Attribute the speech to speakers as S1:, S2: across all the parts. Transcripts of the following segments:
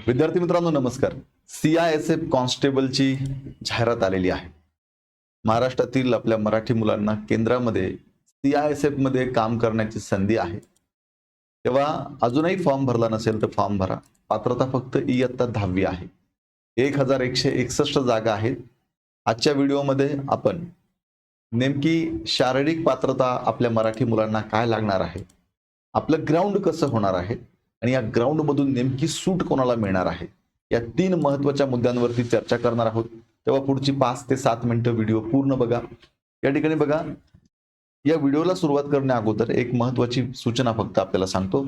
S1: विद्यार्थी मित्रांनो नमस्कार. CISF कॉन्स्टेबलची जाहिरात आलेली आहे. महाराष्ट्रातील आपल्या मराठी मुलांना केंद्रामध्ये CISF मध्ये काम करण्याची संधी आहे. तेव्हा अजूनही फॉर्म भरला नसेल तर फॉर्म भरा. पात्रता फक्त इयत्ता 10वी आहे. 1161 जागा आहेत. आजच्या व्हिडिओमध्ये आपण नेमकी शारीरिक पात्रता आपल्या मराठी मुलांना काय लागणार आहे, आपलं ग्राउंड कसं होणार आहे आणि या ग्राउंड मधून नेमकी सूट कोणाला मिळणार आहे, या 3 महत्त्वाच्या मुद्द्यांवरती चर्चा करणार आहोत. तेव्हा पुढची 5 ते 7 मिनिटं व्हिडिओ पूर्ण बघा. या ठिकाणी बघा, या व्हिडिओला सुरुवात करण्या अगोदर एक महत्त्वाची सूचना फक्त आपल्याला सांगतो.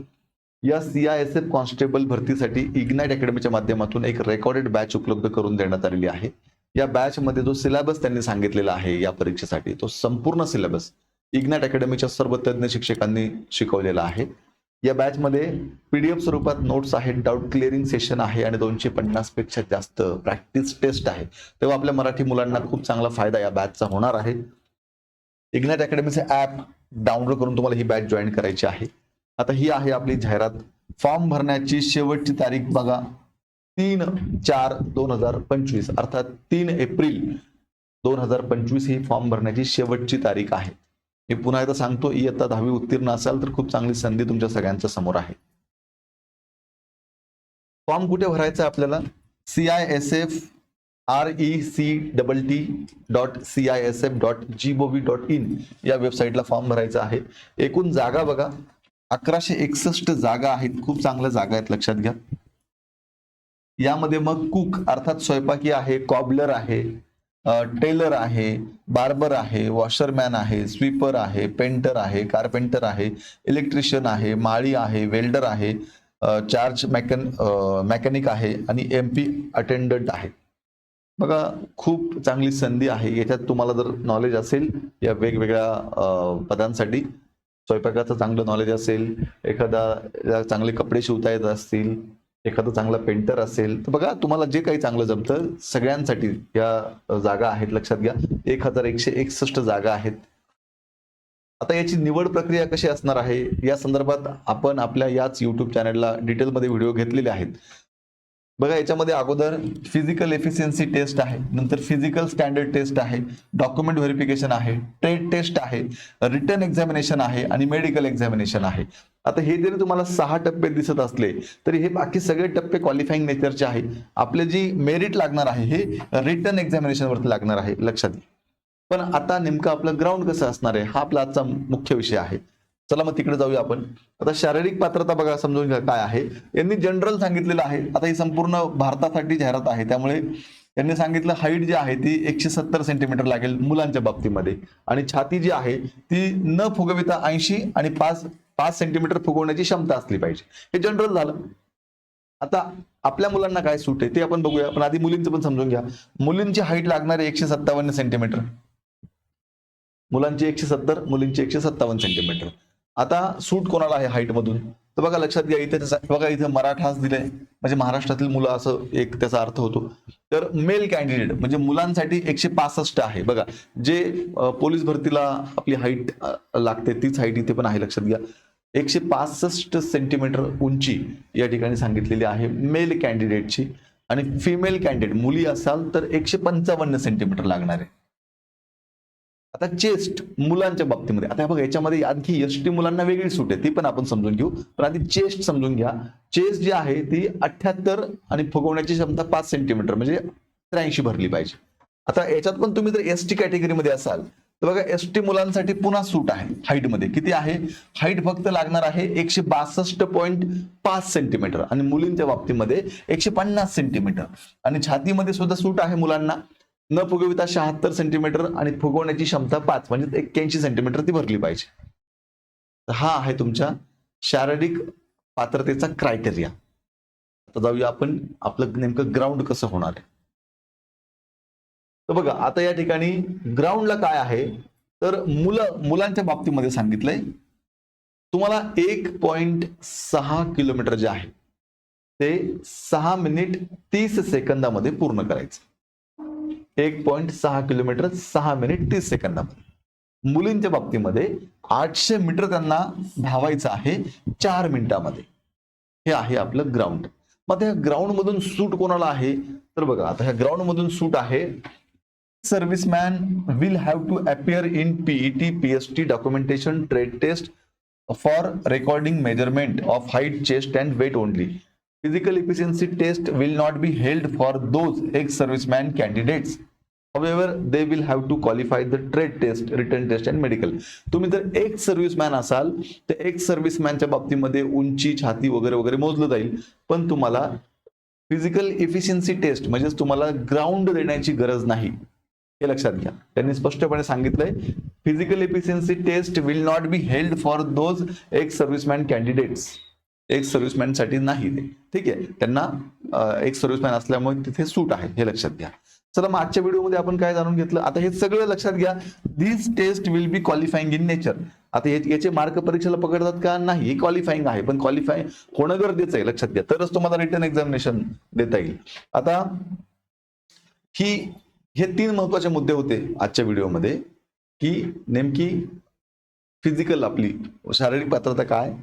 S1: या CISF कॉन्स्टेबल भरतीसाठी इग्नाइट अकॅडमीच्या माध्यमातून एक रेकॉर्डेड बॅच उपलब्ध करून देण्यात आलेली आहे. या बॅच मध्ये जो सिलेबस त्यांनी सांगितलेला आहे या परीक्षेसाठी, तो संपूर्ण सिलेबस इग्नाइट अकॅडमीच्या सर्व तज्ञ शिक्षकांनी शिकवलेला आहे. या बॅच मध्ये PDF स्वरूपात नोट्स आहेत, डाऊट क्लिअरिंग सेशन आहे आणि 250 पेक्षा जास्त प्रॅक्टिस टेस्ट आहे. तेव्हा आपल्या मराठी मुलांना खूप चांगला फायदा या बॅचचा होणार आहे. इग्नाइट अकॅडमीचे ॲप डाउनलोड करून तुम्हाला ही बॅच जॉईन करायची आहे. आता ही आहे आपली जाहिरात. फॉर्म भरण्याची शेवटची तारीख बघा 3/4/2025 अर्थात 3 एप्रिल 2025 ही फॉर्म भरण्याची शेवटची तारीख आहे. मी पुन्हा एकदा सांगतो, इयत्ता 10वी उत्तीर्ण असाल तर खूप चांगली संधी तुमच्या सगळ्यांच्या समोर आहे. फॉर्म कुठे भरायचा आपल्याला? CISF RECTT.CISF.gov.in या वेबसाईटला फॉर्म भरायचा आहे. एकूण जागा बघा 1161 जागा आहेत. खूप चांगल्या जागा आहेत, लक्षात घ्या. यामध्ये मग कुक अर्थात स्वयंपाकी आहे, कॉबलर आहे, टेलर आहे, बार्बर आहे, वॉशरमॅन आहे, स्वीपर आहे, पेंटर आहे, कारपेंटर आहे, इलेक्ट्रिशियन आहे, माळी आहे, वेल्डर आहे, चार्ज मेकॅनिक आहे आणि MP अटेंडंट आहे. बघा, खूप चांगली संधी आहे. याच्यात तुम्हाला जर नॉलेज असेल या पदांसाठी, स्वयंपाकाचं चांगलं नॉलेज असेल, एखादा चांगले कपडे शिवता येत असतील, एखादा चांगला पेंटर असेल, तर बघा तुम्हाला जे काही चांगलं जमतं सगळ्यांसाठी या जागा आहेत. लक्षात घ्या, 1161 जागा आहेत. आता याची निवड प्रक्रिया कशी असणार आहे या संदर्भात आपण आपल्या याच YouTube चॅनलला डिटेलमध्ये व्हिडिओ घेतलेले आहेत. बघा, याच्यामध्ये अगोदर फिजिकल एफिशियन्सी टेस्ट आहे, नंतर फिजिकल स्टँडर्ड टेस्ट आहे, डॉक्युमेंट व्हेरिफिकेशन आहे, ट्रेड टेस्ट आहे, रिटन एक्झामिनेशन आहे आणि मेडिकल एक्झामिनेशन आहे. आता हे जरी तुम्हाला 6 टप्पे दिसत असले तरी हे बाकी सगळे टप्पे क्वालिफाईंग नेचरचे आहे. आपले जी मेरिट लागणार आहे हे रिटन एक्झामिनेशन वरती लागणार आहे, लक्षात घ्या. पण आता नेमकं आपलं ग्राउंड कसं असणार आहे हा आपला आजचा मुख्य विषय आहे. चला मग तिकडे जाऊया आपण. आता शारीरिक पात्रता बघा, समजून घ्या काय आहे. यांनी जनरल सांगितलेलं आहे. आता ही संपूर्ण भारतासाठी जाहिरात आहे, त्यामुळे त्यांनी सांगितलं हाईट जी आहे ती 170 सेंटीमीटर लागेल मुलांच्या बाबतीमध्ये आणि छाती जी आहे ती न फुगविता 80 आणि 5 सेंटीमीटर फुगवण्याची क्षमता असली पाहिजे. हे जनरल झालं. आता आपल्या मुलांना काय सूट आहे ते आपण बघूया. पण आधी मुलींचं पण समजून घ्या. मुलींची हाईट लागणार आहे 157 सेंटीमीटर, मुलांची 170, मुलींची 157 सेंटीमीटर. आता सूट कोणाला आहे हाईट मधून? तर बघा, लक्षात घ्या, इथे बघा, इथे मराठाच दिलंय, म्हणजे महाराष्ट्रातील मुलं असं एक त्याचा अर्थ होतो. तर मेल कॅन्डिडेट म्हणजे मुलांसाठी 165 आहे. बघा, जे पोलीस भरतीला आपली हाईट लागते तीच हाईट इथे पण आहे, लक्षात घ्या. 165 सेंटीमीटर उंची या ठिकाणी सांगितलेली आहे मेल कॅन्डिडेटची. आणि फिमेल कॅन्डिडेट मुली असाल तर 155 सेंटीमीटर लागणार आहे. आता चेस्ट मुलांच्या बाबतीमध्ये, आता बघा याच्यामध्ये आणखी ST मुलांना वेगळी सूट आहे, ती पण आपण समजून घेऊ. पण आधी चेस्ट समजून घ्या. चेस्ट जी आहे ती 78 आणि फुगवण्याची क्षमता 5 सेंटीमीटर म्हणजे 83 भरली पाहिजे. आता याच्यात पण तुम्ही जर ST कॅटेगरीमध्ये असाल तर बघा, ST मुलांसाठी पुन्हा सूट आहे. हाईट मध्ये किती आहे? हाईट फक्त लागणार आहे 162.5 सेंटीमीटर आणि मुलींच्या बाबतीमध्ये 150 सेंटीमीटर. आणि छातीमध्ये सुद्धा सूट आहे मुलांना, न फुगविता 76 सेंटीमीटर आणि फुगवण्याची क्षमता 5 म्हणजे 81 सेंटीमीटर ती भरली पाहिजे. हा आहे तुमच्या शारीरिक पात्रतेचा क्रायटेरिया. आता जाऊया आपण आपलं नेमकं ग्राउंड कसं होणार आहे. तर बघा, आता या ठिकाणी ग्राउंडला काय आहे तर मुलांच्या बाबतीमध्ये सांगितलंय तुम्हाला 1.6 किलोमीटर जे आहे ते 6 मिनिट 30 सेकंदामध्ये पूर्ण करायचं. 1.6 किलोमीटर 6 मिनिट 30 सेकंदामध्ये. मुलींच्या बाबतीमध्ये 800 मीटर त्यांना धावायचं आहे 4 मिनिटामध्ये. हे आहे आपलं ग्राउंड. मग ह्या ग्राउंड मधून सूट कोणाला आहे तर बघा आता ह्या ग्राउंड मधून सूट आहे serviceman will have to appear in PET PST documentation trade test for recording measurement of height chest and weight only physical efficiency test will not be held for those ex serviceman candidates however they will have to qualify the trade test written test and medical तुम्ही जर एक serviceman असाल तर एक सर्व्हिसमॅनच्या बाबतीमध्ये उंची छाती वगैरे वगैरे मोजलं जाईल पण तुम्हाला फिजिकल इफिशियन्सी टेस्ट म्हणजेच तुम्हाला ग्राउंड देण्याची गरज नाही हे लक्षात घ्या त्यांनी स्पष्टपणे सांगितलंय physical efficiency test will not be held for those ex serviceman candidates ex serviceman साठी नाही ते ठीक आहे त्यांना एक्स सर्व्हिसमॅन असल्यामुळे तिथे सूट आहे हे लक्षात घ्या चला मग आजच्या व्हिडिओमध्ये आपण काय जाणून घेतलं आता हे सगळं लक्षात घ्या this test will be qualifying in nature आता याचे मार्क परीक्षेला पकडतात का नाही हे क्वालिफाईंग आहे पण क्वालिफाय होणं गरजेचं आहे लक्षात घ्या तरच तुम्हाला रिटर्न एक्झामिनेशन देता येईल आता हे 3 महत्वाचे मुद्दे होते आजच्या व्हिडिओमध्ये की नेमकी फिजिकल आपली शारीरिक पात्रता काय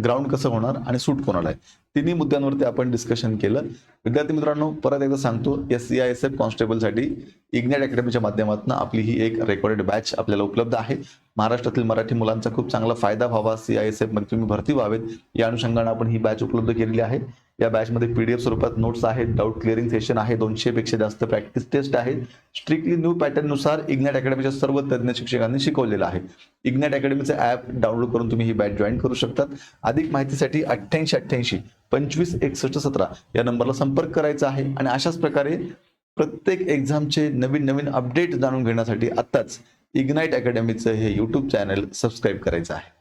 S1: ग्राउंड कसं होणार आणि सूट कोणाला आहे तिन्ही मुद्द्यांवरती आपण डिस्कशन केलं विद्यार्थी मित्रांनो परत एकदा सांगतो SCISF कॉन्स्टेबलसाठी इग्नाइट अकॅडमीच्या माध्यमातून आपली ही एक रेकॉर्डेड बॅच आपल्याला उपलब्ध आहे महाराष्ट्रातील मराठी मुलांचा खूप चांगला फायदा व्हावा CISF मध्ये तुम्ही भरती व्हावेत या अनुषंगाने आपण ही बॅच उपलब्ध केलेली आहे या बॅचमध्ये PDF स्वरूपात नोट्स आहेत डाऊट क्लिअरिंग सेशन आहे 200 पेक्षा जास्त प्रॅक्टिस टेस्ट आहे स्ट्रिक्टली न्यू पॅटर्न नुसार इग्नाइट अकॅडमीच्या सर्व तज्ञ शिक्षकांनी शिकवलेलं आहे इग्नाइट अकॅडमीचं ॲप डाउनलोड करून तुम्ही ही बॅच जॉईन करू शकतात अधिक माहितीसाठी 8888 25 61 17 या नंबरला संपर्क करायचा आहे आणि अशाच प्रकारे प्रत्येक एक्झामचे नवीन अपडेट जाणून घेण्यासाठी आत्ताच इग्नाइट अकॅडमीचं हे YouTube चॅनल सबस्क्राईब करायचं आहे